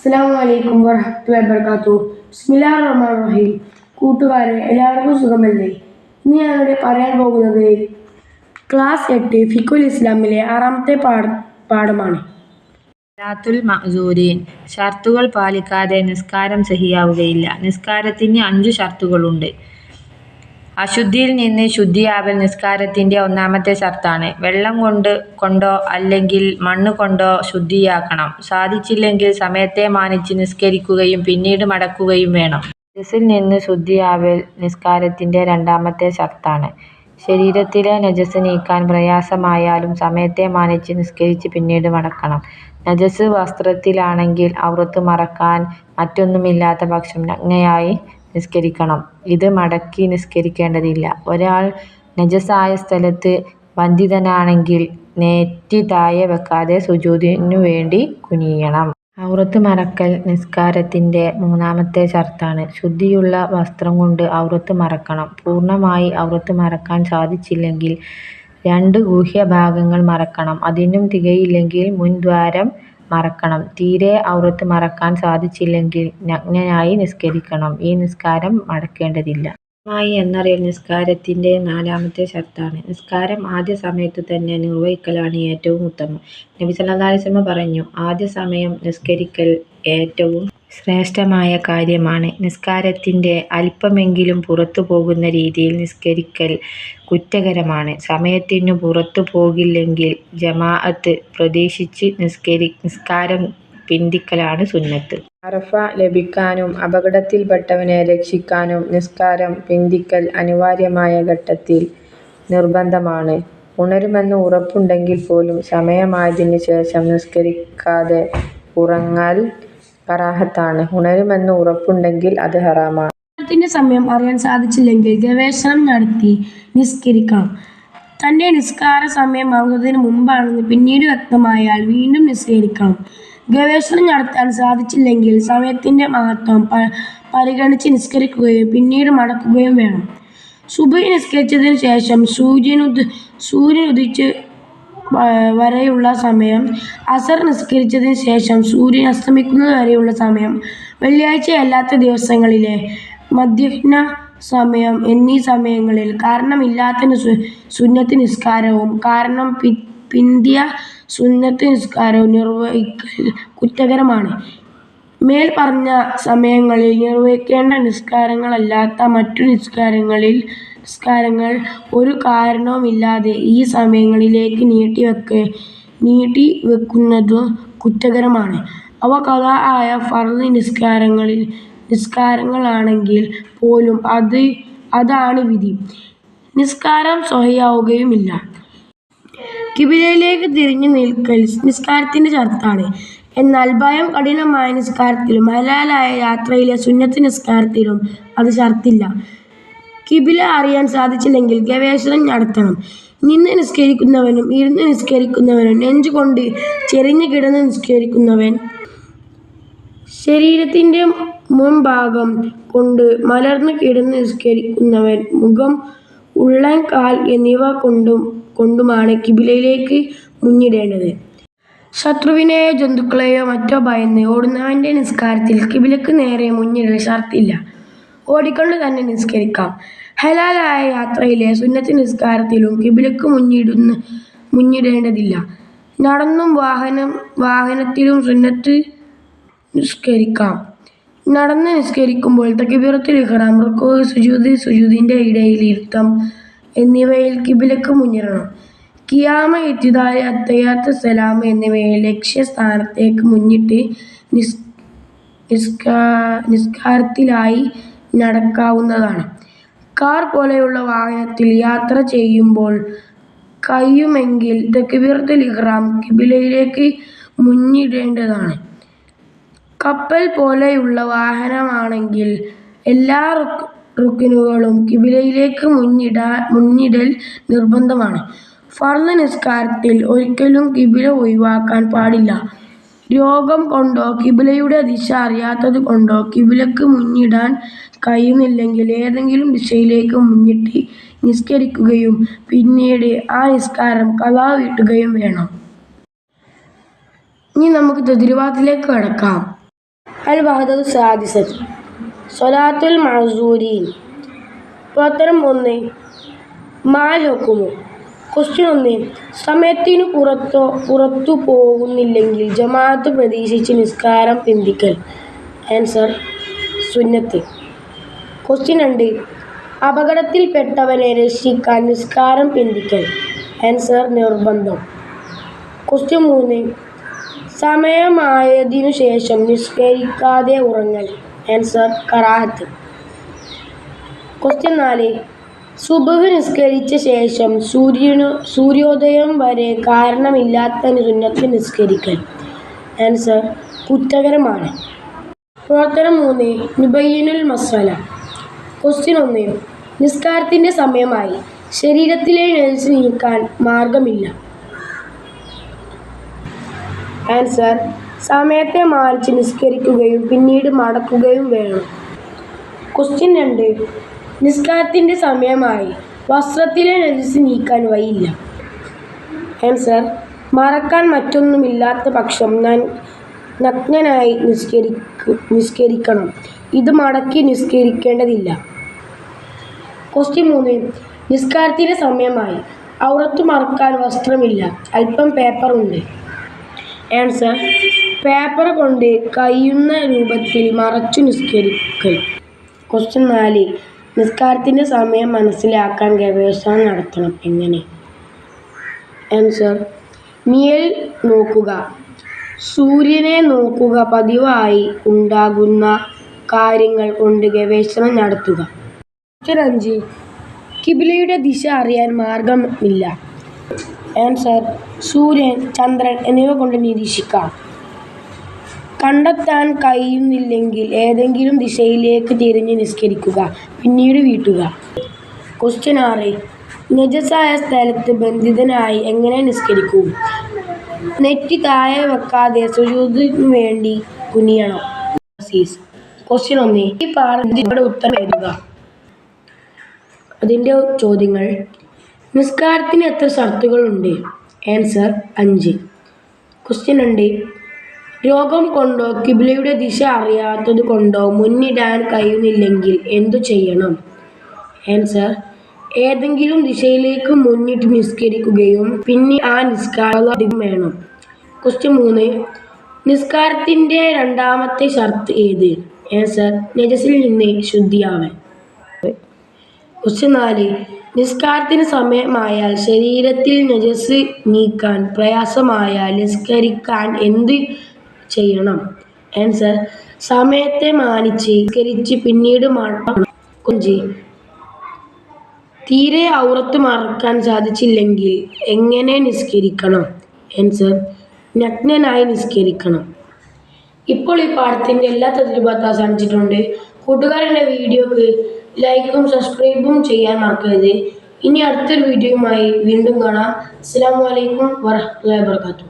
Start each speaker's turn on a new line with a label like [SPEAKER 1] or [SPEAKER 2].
[SPEAKER 1] അസ്സലാമു അലൈക്കും വറഹ്മത്തുള്ളാഹി വബറകാതുഹു. ബിസ്മില്ലാഹിർ റഹ്മാനിർ റഹീം. കൂട്ടുകാരെ എല്ലാവർക്കും സുഖമല്ലേ? ഇന്ന് ഞാനിവിടെ പറയാൻ പോകുന്നത് ക്ലാസ് 8 ഫിഖുൽ ഇസ്ലാമിലെ 6-ാമത്തെ പാഠമാണ്.
[SPEAKER 2] സലാത്തുൽ മഅ്സൂരീൻ. ഷർത്തുകൾ പാലിക്കാതെ നിസ്കാരം സഹിയാവുകയില്ല. നിസ്കാരത്തിന് 5 ഷർത്തുകളുണ്ട്. അശുദ്ധിയിൽ നിന്ന് ശുദ്ധിയാവൽ നിസ്കാരത്തിന്റെ 1-ാമത്തെ ഷർത്താണ്. വെള്ളം കൊണ്ടോ അല്ലെങ്കിൽ മണ്ണ് കൊണ്ടോ ശുദ്ധിയാക്കണം. സാധിച്ചില്ലെങ്കിൽ സമയത്തെ മാനിച്ച് നിസ്കരിക്കുകയും പിന്നീട് മടക്കുകയും വേണം. നജസിൽ നിന്ന് ശുദ്ധിയാവൽ നിസ്കാരത്തിന്റെ 2-ാമത്തെ ഷർത്താണ്. ശരീരത്തിലെ നജസ് നീക്കാൻ പ്രയാസമായാലും സമയത്തെ മാനിച്ച് നിസ്കരിച്ച് പിന്നീട് മടക്കണം. നജസ് വസ്ത്രത്തിലാണെങ്കിൽ ഔറത്ത് മറക്കാൻ മറ്റൊന്നുമില്ലാത്ത പക്ഷം നഗ്നയായി നിസ്കരിക്കണം. ഇത് മടക്കി നിസ്കരിക്കേണ്ടതില്ല. ഒരാൾ നജസായ സ്ഥലത്ത് ബന്ധിതനാണെങ്കിൽ നെറ്റി താഴെ വെക്കാതെ സുജൂദിനു വേണ്ടി കുനിയണം. ഔറത്ത് മറക്കൽ നിസ്കാരത്തിന്റെ 3-ാമത്തെ ഷർത്താണ്. ശുദ്ധിയുള്ള വസ്ത്രം കൊണ്ട് ഔറത്ത് മറക്കണം. പൂർണ്ണമായി ഔറത്ത് മറക്കാൻ സാധിച്ചില്ലെങ്കിൽ 2 ഗുഹ്യഭാഗങ്ങൾ മറക്കണം. അതിനും തികയില്ലെങ്കിൽ മുൻദ്വാരം മറക്കണം. തീരെ ഔറത്ത് മറക്കാൻ സാധിച്ചില്ലെങ്കിൽ നഗ്നനായി നിസ്കരിക്കണം. ഈ നിസ്കാരം മടക്കേണ്ടതില്ല. പൂർണ്ണമായി എന്നറിയൽ നിസ്കാരത്തിന്റെ 4-ാമത്തെ ഷർത്താണ്. നിസ്കാരം ആദ്യ സമയത്തു തന്നെ നിർവഹിക്കലാണ് ഏറ്റവും ഉത്തമം. നബി സല്ലല്ലാഹു അലൈഹി വസല്ലം പറഞ്ഞു, ആദ്യ സമയം നിസ്കരിക്കൽ ഏറ്റവും ശ്രേഷ്ഠമായ കാര്യമാണ്. നിസ്കാരത്തിന്റെ അല്പമെങ്കിലും പുറത്തു പോകുന്ന രീതിയിൽ നിസ്കരിക്കൽ കുറ്റകരമാണ്. സമയത്തിനു പുറത്തു പോകില്ലെങ്കിൽ ജമാഅത്ത് പ്രതീക്ഷിച്ച് നിസ്കാരം പിന്തിക്കലാണ് സുന്നത്ത്. അറഫ ലഭിക്കാനും അപകടത്തിൽപ്പെട്ടവനെ രക്ഷിക്കാനും നിസ്കാരം പിന്തിക്കൽ അനിവാര്യമായ ഘട്ടത്തിൽ നിർബന്ധമാണ്. ഉണരുമെന്ന് ഉറപ്പുണ്ടെങ്കിൽ പോലും സമയമായതിനു ശേഷം നിസ്കരിക്കാതെ ഉറങ്ങൽ കറാഹത്താണ്. ഉണരുമെന്ന് ഉറപ്പുണ്ടെങ്കിൽ അത് ഹറാമാണ്.
[SPEAKER 1] നിസ്കാരത്തിന്റെ സമയം അറിയാൻ സാധിച്ചില്ലെങ്കിൽ ഗവേഷണം നടത്തി നിസ്കരിക്കണം. തന്റെ നിസ്കാര സമയമാകുന്നതിന് മുമ്പാണെന്ന് പിന്നീട് വ്യക്തമായാൽ വീണ്ടും നിസ്കരിക്കണം. ഗവേഷണം നടത്താൻ സാധിച്ചില്ലെങ്കിൽ സമയത്തിന്റെ മഹത്വം പരിഗണിച്ച് നിസ്കരിക്കുകയും പിന്നീട് മടക്കുകയും വേണം. സുബ്ഹി നിസ്കരിച്ചതിനു ശേഷം സൂര്യൻ ഉദിച്ച് വരെയുള്ള സമയം, അസർ നിസ്കരിച്ചതിനു ശേഷം സൂര്യൻ അസ്തമിക്കുന്നത് വരെയുള്ള സമയം, വെള്ളിയാഴ്ചയല്ലാത്ത ദിവസങ്ങളിലെ മധ്യാഹ്ന സമയം എന്നീ സമയങ്ങളിൽ കാരണമില്ലാത്ത സുന്നത്ത് നിസ്കാരവും കാരണം പിന്തിയ സുന്നത്ത് നിസ്കാരവും നിർവഹിക്കൽ കുറ്റകരമാണ്. മേൽ പറഞ്ഞ സമയങ്ങളിൽ നിർവഹിക്കേണ്ട നിസ്കാരങ്ങളല്ലാത്ത മറ്റു നിസ്കാരങ്ങൾ ഒരു കാരണവുമില്ലാതെ ഈ സമയങ്ങളിലേക്ക് നീട്ടിവെക്കുന്നതു കുറ്റകരമാണ്. അവ ഖളാ ആയ ഫർള് നിസ്കാരങ്ങളാണെങ്കിൽ പോലും അതാണ് വിധി. നിസ്കാരം സ്വഹിയാവുകയുമില്ല. ഖിബിലയിലേക്ക് തിരിഞ്ഞു നിൽക്കൽ നിസ്കാരത്തിന്റെ ഷർത്താണ്. എന്നാൽ ഭയം കഠിനമായ നിസ്കാരത്തിലും ഹലാലായ യാത്രയിലെ സുന്നത്ത് നിസ്കാരത്തിലും അത് ഷർത്തില്ല. ഖിബില അറിയാൻ സാധിച്ചില്ലെങ്കിൽ ഗവേഷണം നടത്തണം. നിന്ന് നിസ്കരിക്കുന്നവനും ഇരുന്ന് നിസ്കരിക്കുന്നവനും നെഞ്ചുകൊണ്ട് ചെരിഞ്ഞ് കിടന്ന് നിസ്കരിക്കുന്നവൻ ശരീരത്തിന്റെ മുൻഭാഗം കൊണ്ട് മലർന്ന് കിടന്ന് നിസ്കരിക്കുന്നവൻ മുഖം, ഉള്ളൻ, കാൽ എന്നിവ കൊണ്ടുമാണ് ഖിബിലയിലേക്ക് മുന്നിടേണ്ടത്. ശത്രുവിനെയോ ജന്തുക്കളെയോ മറ്റോ ഭയന്ന് ഓടുന്നവന്റെ നിസ്കാരത്തിൽ ഖിബിലക്ക് നേരെ മുന്നിടൽ ഷർത്തില്ല. ഓടിക്കൊണ്ട് തന്നെ നിസ്കരിക്കാം. ഹലാലായ യാത്രയിലെ സുന്നത്ത് നിസ്കാരത്തിലും ഖിബിലക്ക് മുന്നിടേണ്ടതില്ല. നടന്നും വാഹനത്തിലും സുന്നത്ത് നിസ്കരിക്കാം. നടന്ന് നിസ്കരിക്കുമ്പോൾ തക്ബീറത്തുൽ ഇഹ്റാം, റുകൂഅ്, സുജൂദിന്റെ ഇടയിൽ ഇരുത്തം എന്നിവയിൽ ഖിബിലക്ക് മുന്നിടണം. ഖിയാം, ഇഅ്തിദാൽ, അത്തഹിയ്യാത്ത്, സലാം എന്നിവയിൽ ലക്ഷ്യസ്ഥാനത്തേക്ക് മുന്നിട്ട് നിസ്കാരത്തിലായി നടക്കാവുന്നതാണ്. കാർ പോലെയുള്ള വാഹനത്തിൽ യാത്ര ചെയ്യുമ്പോൾ കഴിയുമെങ്കിൽ തക്ബീറത്തുൽ ഇഹ്റാം ഖിബിലയിലേക്ക് മുന്നിടേണ്ടതാണ്. കപ്പൽ പോലെയുള്ള വാഹനമാണെങ്കിൽ എല്ലാ റുക്നുകളും ഖിബിലയിലേക്ക് മുന്നിടൽ നിർബന്ധമാണ്. ഫർള് നിസ്കാരത്തിൽ ഒരിക്കലും ഖിബില ഒഴിവാക്കാൻ പാടില്ല. രോഗം കൊണ്ടോ ഖിബിലയുടെ ദിശ അറിയാത്തതുകൊണ്ടോ ഖിബിലക്ക് മുന്നിടാൻ കഴിയുന്നില്ലെങ്കിൽ ഏതെങ്കിലും ദിശയിലേക്ക് മുന്നിട്ട് നിസ്കരിക്കുകയും പിന്നീട് ആ നിസ്കാരം ഖളാ വീട്ടുകയും വേണം. ഇനി നമുക്ക് തദ്രിബാത്തിലേക്ക് കടക്കാം. അൽ വഹദത്തു സാദിസത്ത് സ്വലാത്തുൽ മഅ്സൂരീൻ. പ്രവർത്തനം 1. മാൽ ഹുക്കുമു. ക്വസ്റ്റ്യൻ 1. സമയത്തിനു പുറത്തു പോകുന്നില്ലെങ്കിൽ ജമാഅത്ത് പ്രതീക്ഷിച്ച് നിസ്കാരം പിന്തിക്കൽ. ആൻസർ സുന്നത്ത്. ക്വസ്റ്റ്യൻ 2. അപകടത്തിൽപ്പെട്ടവനെ രക്ഷിക്കാൻ നിസ്കാരം പിന്തിക്കൽ. ആൻസർ നിർബന്ധം. ക്വസ്റ്റ്യൻ 3. സമയമായതിനു ശേഷം നിസ്കരിക്കാതെ ഉറങ്ങൽ. ആൻസർ കറാഹത്ത്. ക്വസ്റ്റ്യൻ 4. സുബ്ഹ് നിസ്കരിച്ച ശേഷം സൂര്യോദയം വരെ കാരണമില്ലാത്ത സുന്നത്ത് നിസ്കരിക്കൽ. ആൻസർ കുറ്റകരമാണ്. പ്രവർത്തനം 3. നുബയ്യിനുൽ മസ്അല. ക്വസ്റ്റ്യൻ 1. നിസ്കാരത്തിൻ്റെ സമയമായി. ശരീരത്തിലെ നജസ് നീക്കാൻ മാർഗമില്ല. ആൻസർ സമയത്തെ മാനിച്ച് നിസ്കരിക്കുകയും പിന്നീട് മടക്കുകയും വേണം. ക്വസ്റ്റ്യൻ 2. നിസ്കാരത്തിൻ്റെ സമയമായി. വസ്ത്രത്തിലെ നജസ് നീക്കാൻ വഴിയില്ല. ആൻസർ മറക്കാൻ മറ്റൊന്നുമില്ലാത്ത പക്ഷം നഗ്നനായി നിസ്കരിക്കണം. ഇത് മടക്കി നിസ്കരിക്കേണ്ടതില്ല. ക്വസ്റ്റ്യൻ 3. നിസ്കാരത്തിൻ്റെ സമയമായി. ഔറത്ത് മറക്കാൻ വസ്ത്രമില്ല. അല്പം പേപ്പർ ഉണ്ട്. ആൻസർ പേപ്പർ കൊണ്ട് കഴിയുന്ന രൂപത്തിൽ മറച്ചു നിസ്കരിക്കൽ. ക്വസ്റ്റ്യൻ 4. നിസ്കാരത്തിൻ്റെ സമയം മനസ്സിലാക്കാൻ ഗവേഷണം നടത്തണം. എങ്ങനെ? ആൻസർ നിഴൽ നോക്കുക. സൂര്യനെ നോക്കുക. പതിവായി ഉണ്ടാകുന്ന കാര്യങ്ങൾ കൊണ്ട് ഗവേഷണം നടത്തുക. ക്വസ്റ്റ്യൻ 5. ഖിബ്ലയുടെ ദിശ അറിയാൻ മാർഗമില്ല. ആൻസർ സൂര്യൻ, ചന്ദ്രൻ എന്നിവ കൊണ്ട് നിരീക്ഷിക്കാം. കണ്ടെത്താൻ കഴിയുന്നില്ലെങ്കിൽ ഏതെങ്കിലും ദിശയിലേക്ക് തിരിഞ്ഞ് നിസ്കരിക്കുക, പിന്നീട് വീട്ടുക. ക്വസ്റ്റ്യൻ 6. നജസായ സ്ഥലത്ത് ബന്ധിതനായി എങ്ങനെ നിസ്കരിക്കും? നെറ്റി താഴെ വെക്കാതെ സുജൂദിനു വേണ്ടി കുനിയണം. ക്വസ്റ്റ്യൻ 1. ഈ പാഠത്തിന്റെ ഉത്തരം എഴുതുക. അതിൻ്റെ ചോദ്യങ്ങൾ: നിസ്കാരത്തിന് എത്ര ഷർത്തുകളുണ്ട്? ആൻസർ 5. ക്വസ്റ്റ്യൻ 2. രോഗം കൊണ്ടോ ഖിബ്ലയുടെ ദിശ അറിയാത്തത് കൊണ്ടോ മുന്നിടാൻ കഴിയുന്നില്ലെങ്കിൽ എന്തു ചെയ്യണം? ആൻസർ ഏതെങ്കിലും ദിശയിലേക്ക് മുന്നിട്ട് നിസ്കരിക്കുകയും പിന്നെ ആ നിസ്കാരം വേണം. ക്വസ്റ്റ്യൻ 3. നിസ്കാരത്തിൻ്റെ രണ്ടാമത്തെ ഷർത്ത് ഏത്? ആൻസർ നജസിൽ നിന്ന് ശുദ്ധിയാവൽ. ക്വസ്റ്റ്യൻ 4. നിസ്കാരത്തിന് സമയമായാൽ ശരീരത്തിൽ നജസ് നീക്കാൻ പ്രയാസമായാൽ നിസ്കരിക്കാൻ എന്ത് ചെയ്യണം? ആൻസർ സമയത്തെ മാനിച്ച് നിസ്കരിച്ച് പിന്നീട് മടക്കണം. 5. തീരെ ഔറത്ത് മറക്കാൻ സാധിച്ചില്ലെങ്കിൽ എങ്ങനെ നിസ്കരിക്കണം? ആൻസർ നഗ്നനായി നിസ്കരിക്കണം. ഇപ്പോൾ ഈ പാഠത്തിൻ്റെ എല്ലാ തദ്രിബാത്തും അവസാനിച്ചിട്ടുണ്ട്. കൂട്ടുകാരുടെ വീഡിയോക്ക് ലൈക്കും സബ്സ്ക്രൈബും ചെയ്യാൻ മറക്കരുത്. ഇനി അടുത്തൊരു വീഡിയോയുമായി വീണ്ടും കാണാം. അസ്സലാമു അലൈക്കും വറഹ്മത്തുള്ളാഹി വബറകാതുഹു.